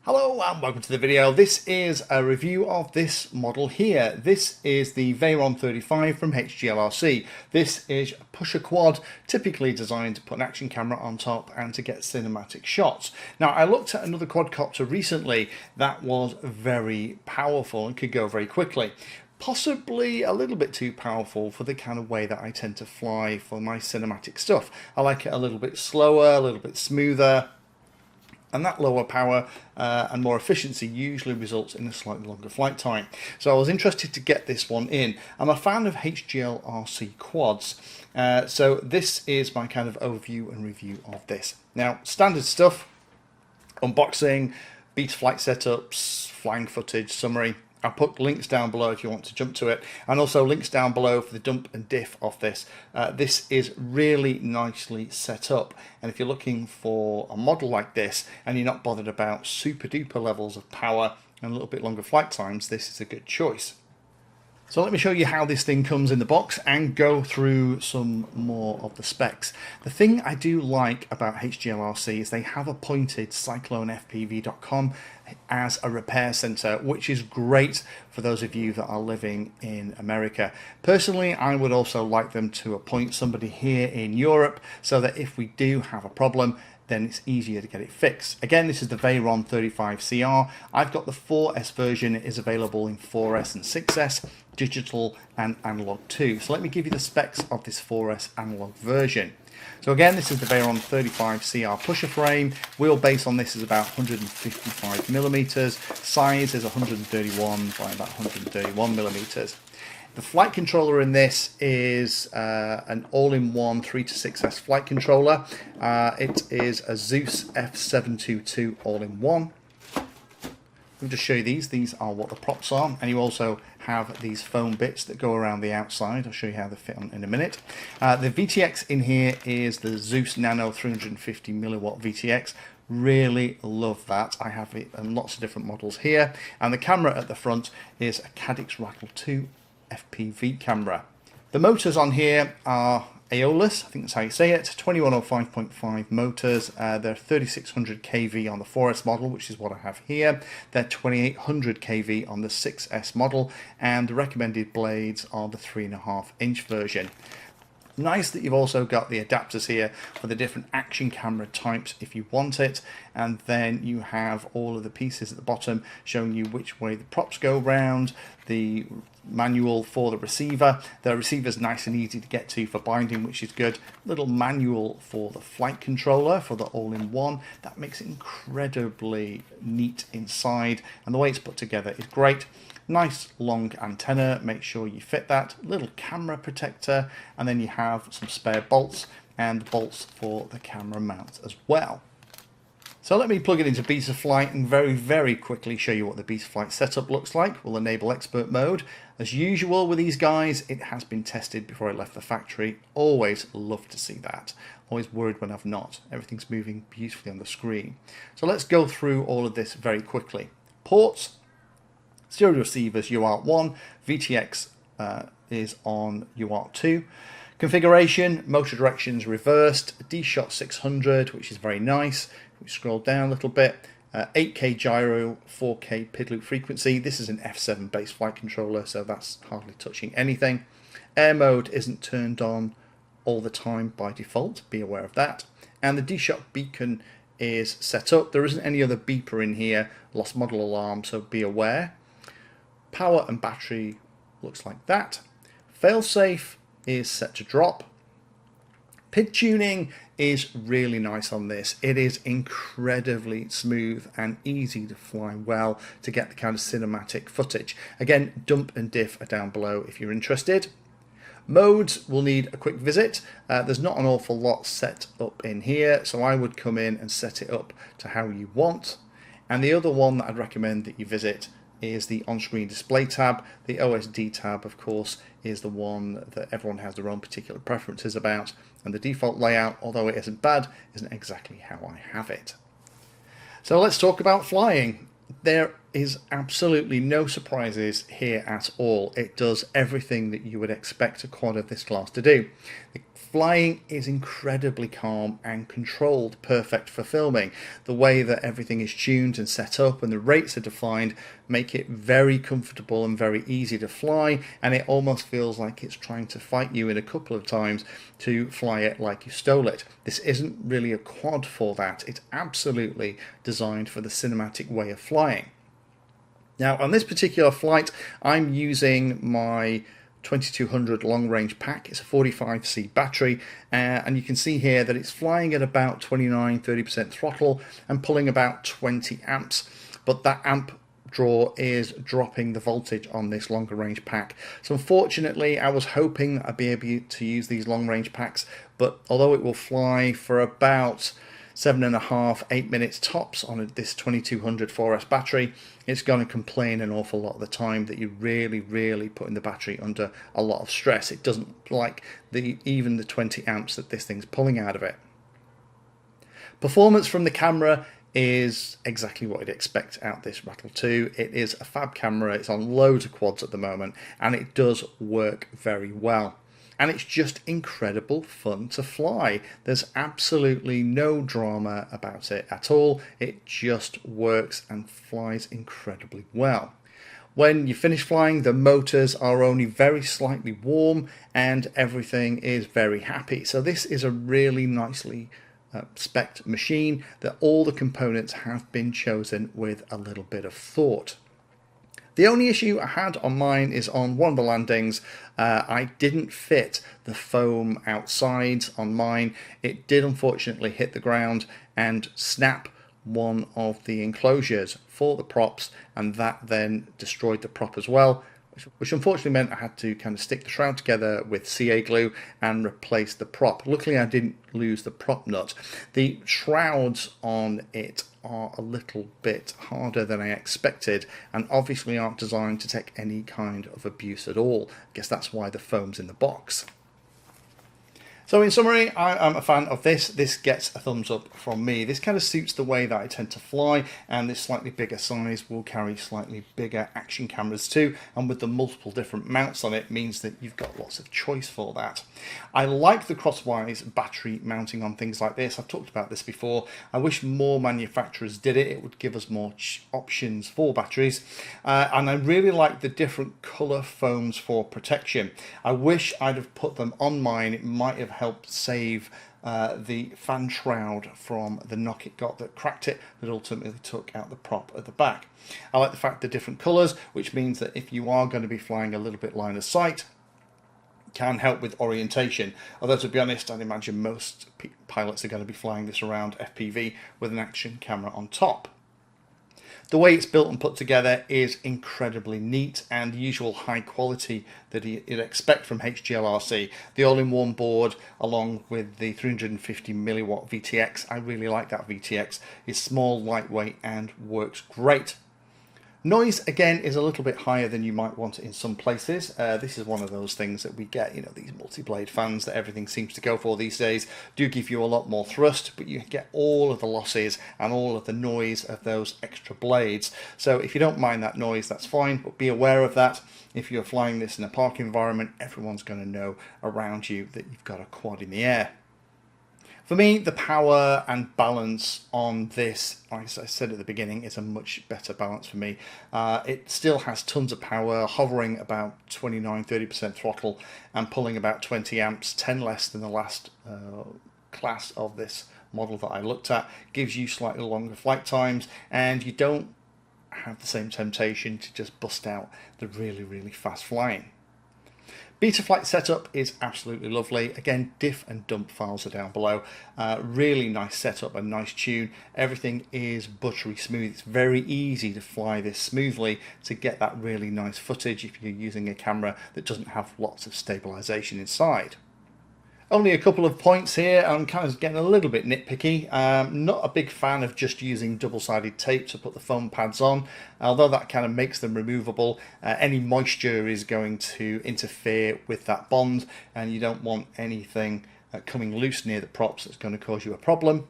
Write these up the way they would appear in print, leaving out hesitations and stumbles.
Hello and welcome to the video. This is a review of this model here. This is the Veyron35 from HGLRC. This is a pusher quad, typically designed to put an action camera on top and to get cinematic shots. Now, I looked at another quadcopter recently that was very powerful and could go very quickly. Possibly a little bit too powerful for the kind of way that I tend to fly for my cinematic stuff. I like it a little bit slower, a little bit smoother. And that lower power and more efficiency usually results in a slightly longer flight time. So I was interested to get this one in. I'm a fan of HGLRC quads. So this is my kind of overview and review of this. Now, standard stuff, unboxing, Betaflight setups, flying footage, summary. I'll put links down below if you want to jump to it, and also links down below for the dump and diff of this. This is really nicely set up, and if you're looking for a model like this and you're not bothered about super duper levels of power and a little bit longer flight times, this is a good choice. So let me show you how this thing comes in the box and go through some more of the specs. The thing I do like about HGLRC is they have appointed CycloneFPV.com as a repair center, which is great for those of you that are living in America. Personally, I would also like them to appoint somebody here in Europe so that if we do have a problem, then it's easier to get it fixed. Again, this is the Veyron35 CR. I've got the 4S version. It is available in 4S and 6S, digital and analog too. So let me give you the specs of this 4S analog version. So again, this is the Veyron35 CR pusher frame. Wheelbase on this is about 155 millimeters. Size is 131 by about 131 millimeters. The flight controller in this is an all-in-one 3 to 6S flight controller. It is a Zeus F722 all-in-one. Let me just show you these. These are what the props are, and you also have these foam bits that go around the outside. I'll show you how they fit on in a minute. The VTX in here is the Zeus Nano 350 milliwatt VTX. Really love that. I have it in lots of different models here, and the camera at the front is a Cadix Rattle 2 FPV camera. The motors on here are Aeolus, I think that's how you say it, 2105.5 motors. They're 3600 kV on the 4S model, which is what I have here. They're 2800 kV on the 6S model, and the recommended blades are the 3.5-inch version. Nice that you've also got the adapters here for the different action camera types if you want it, and then you have all of the pieces at the bottom showing you which way the props go round, the manual for the receiver. The receiver's nice and easy to get to for binding, which is good. Little manual for the flight controller for the all-in-one. That makes it incredibly neat inside, and the way it's put together is great. Nice long antenna, make sure you fit that. Little camera protector, and then you have some spare bolts and bolts for the camera mount as well. So let me plug it into Betaflight and very quickly show you what the Betaflight setup looks like. We'll enable expert mode. As usual with these guys, it has been tested before I left the factory. Always love to see that. Always worried when I've not. Everything's moving beautifully on the screen. So let's go through all of this very quickly. Ports. Serial receivers UART1, VTX is on UART2. Configuration, motor directions reversed, D-Shot 600, which is very nice. We scroll down a little bit. 8K gyro, 4K PID loop frequency. This is an F7 base flight controller, so that's hardly touching anything. Air mode isn't turned on all the time by default, be aware of that. And the D-Shot beacon is set up. There isn't any other beeper in here, lost model alarm, so be aware. Power and battery looks like that. Failsafe is set to drop. PID tuning is really nice on this. It is incredibly smooth and easy to fly well to get the kind of cinematic footage. Again, dump and diff are down below if you're interested. Modes will need a quick visit. There's not an awful lot set up in here, so I would come in and set it up to how you want. And the other one that I'd recommend that you visit is the on-screen display tab. The OSD tab, of course, is the one that everyone has their own particular preferences about, and the default layout, although it isn't bad, isn't exactly how I have it. So let's talk about flying. There is absolutely no surprises here at all. It does everything that you would expect a quad of this class to do. The flying is incredibly calm and controlled, perfect for filming. The way that everything is tuned and set up and the rates are defined make it very comfortable and very easy to fly, and it almost feels like it's trying to fight you in a couple of times to fly it like you stole it. This isn't really a quad for that. It's absolutely designed for the cinematic way of flying. Now, on this particular flight, I'm using my 2200 long range pack. It's a 45C battery, and you can see here that it's flying at about 29-30% throttle and pulling about 20 amps, but that amp draw is dropping the voltage on this longer range pack. So unfortunately, I was hoping I'd be able to use these long range packs, but although it will fly for about 7.5-8 minutes tops on this 2200 4S battery, it's going to complain an awful lot of the time that you're really putting the battery under a lot of stress. It doesn't like even the 20 amps that this thing's pulling out of it. Performance from the camera is exactly what you'd expect out this Rattle 2. It is a fab camera. It's on loads of quads at the moment, and it does work very well. And it's just incredible fun to fly. There's absolutely no drama about it at all. It just works and flies incredibly well. When you finish flying, the motors are only very slightly warm and everything is very happy. So this is a really nicely spec'd machine that all the components have been chosen with a little bit of thought. The only issue I had on mine is on one of the landings. I didn't fit the foam outside on mine. It did unfortunately hit the ground and snap one of the enclosures for the props, and that then destroyed the prop as well, which unfortunately meant I had to kind of stick the shroud together with CA glue and replace the prop. Luckily I didn't lose the prop nut. The shrouds on it are a little bit harder than I expected and obviously aren't designed to take any kind of abuse at all. I guess that's why the foam's in the box. So in summary, I am a fan of this. This gets a thumbs up from me. This kind of suits the way that I tend to fly, and this slightly bigger size will carry slightly bigger action cameras too, and with the multiple different mounts on it means that you've got lots of choice for that. I like the crosswise battery mounting on things like this. I've talked about this before. I wish more manufacturers did it. It would give us more options for batteries, and I really like the different colour foams for protection. I wish I'd have put them on mine. It might have helped save the fan shroud from the knock it got that cracked it, that ultimately took out the prop at the back. I like the fact they're different colours, which means that if you are going to be flying a little bit line of sight, it can help with orientation. Although to be honest, I'd imagine most pilots are going to be flying this around FPV with an action camera on top. The way it's built and put together is incredibly neat and the usual high quality that you'd expect from HGLRC. The all-in-one board along with the 350 milliwatt VTX, I really like that VTX. It's small, lightweight and works great. Noise, again, is a little bit higher than you might want in some places. This is one of those things that we get, these multi-blade fans that everything seems to go for these days do give you a lot more thrust, but you get all of the losses and all of the noise of those extra blades. So if you don't mind that noise, that's fine, but be aware of that. If you're flying this in a park environment, everyone's going to know around you that you've got a quad in the air. For me, the power and balance on this, like I said at the beginning, is a much better balance for me. It still has tons of power, hovering about 29-30% throttle and pulling about 20 amps, 10 less than the last class of this model that I looked at. Gives you slightly longer flight times, and you don't have the same temptation to just bust out the really fast flying. Betaflight setup is absolutely lovely. Again, diff and dump files are down below. Really nice setup and nice tune. Everything is buttery smooth. It's very easy to fly this smoothly to get that really nice footage if you're using a camera that doesn't have lots of stabilization inside. Only a couple of points here. I'm kind of getting a little bit nitpicky. Not a big fan of just using double-sided tape to put the foam pads on, although that kind of makes them removable. Any moisture is going to interfere with that bond, and you don't want anything coming loose near the props that's going to cause you a problem.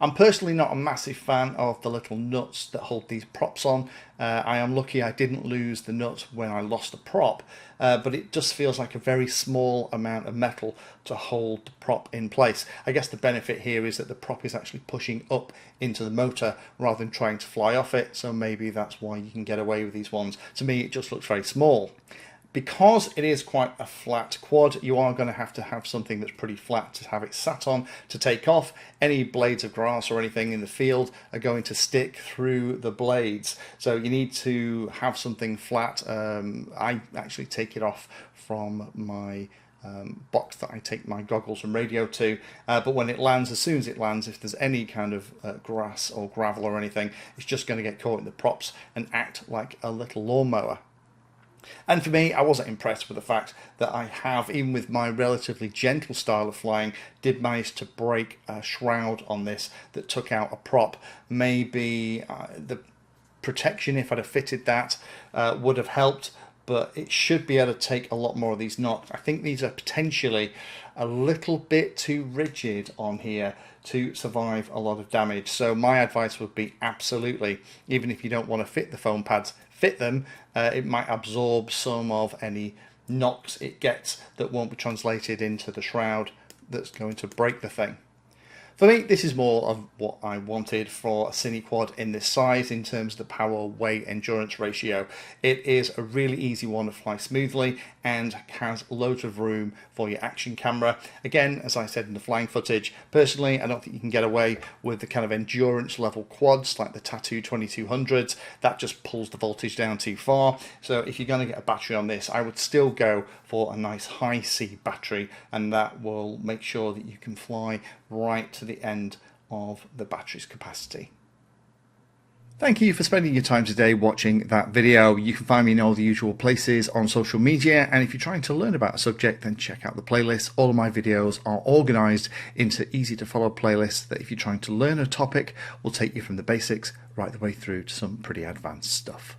I'm personally not a massive fan of the little nuts that hold these props on. I am lucky I didn't lose the nut when I lost a prop, but it just feels like a very small amount of metal to hold the prop in place. I guess the benefit here is that the prop is actually pushing up into the motor rather than trying to fly off it, so maybe that's why you can get away with these ones. To me, it just looks very small. Because it is quite a flat quad, you are going to have something that's pretty flat to have it sat on to take off. Any blades of grass or anything in the field are going to stick through the blades. So you need to have something flat. I actually take it off from my box that I take my goggles and radio to, but when it lands, as soon as it lands, if there's any kind of grass or gravel or anything, it's just going to get caught in the props and act like a little lawnmower. And for me, I wasn't impressed with the fact that I have, even with my relatively gentle style of flying, did manage to break a shroud on this that took out a prop. Maybe the protection, if I'd have fitted that, would have helped, but it should be able to take a lot more of these knots. I think these are potentially a little bit too rigid on here to survive a lot of damage. So my advice would be absolutely, even if you don't want to fit the foam pads, fit them. It might absorb some of any knocks it gets that won't be translated into the shroud that's going to break the thing. For me, this is more of what I wanted for a Cinequad in this size in terms of the power, weight, endurance ratio. It is a really easy one to fly smoothly and has loads of room for your action camera. Again, as I said in the flying footage, personally, I don't think you can get away with the kind of endurance level quads like the Tattoo 2200s. That just pulls the voltage down too far. So if you're going to get a battery on this, I would still go for a nice high C battery, and that will make sure that you can fly right to the end of the battery's capacity. Thank you for spending your time today watching that video. You can find me in all the usual places on social media, and if you're trying to learn about a subject, then check out the playlist. All of my videos are organized into easy to follow playlists that, if you're trying to learn a topic, will take you from the basics right the way through to some pretty advanced stuff.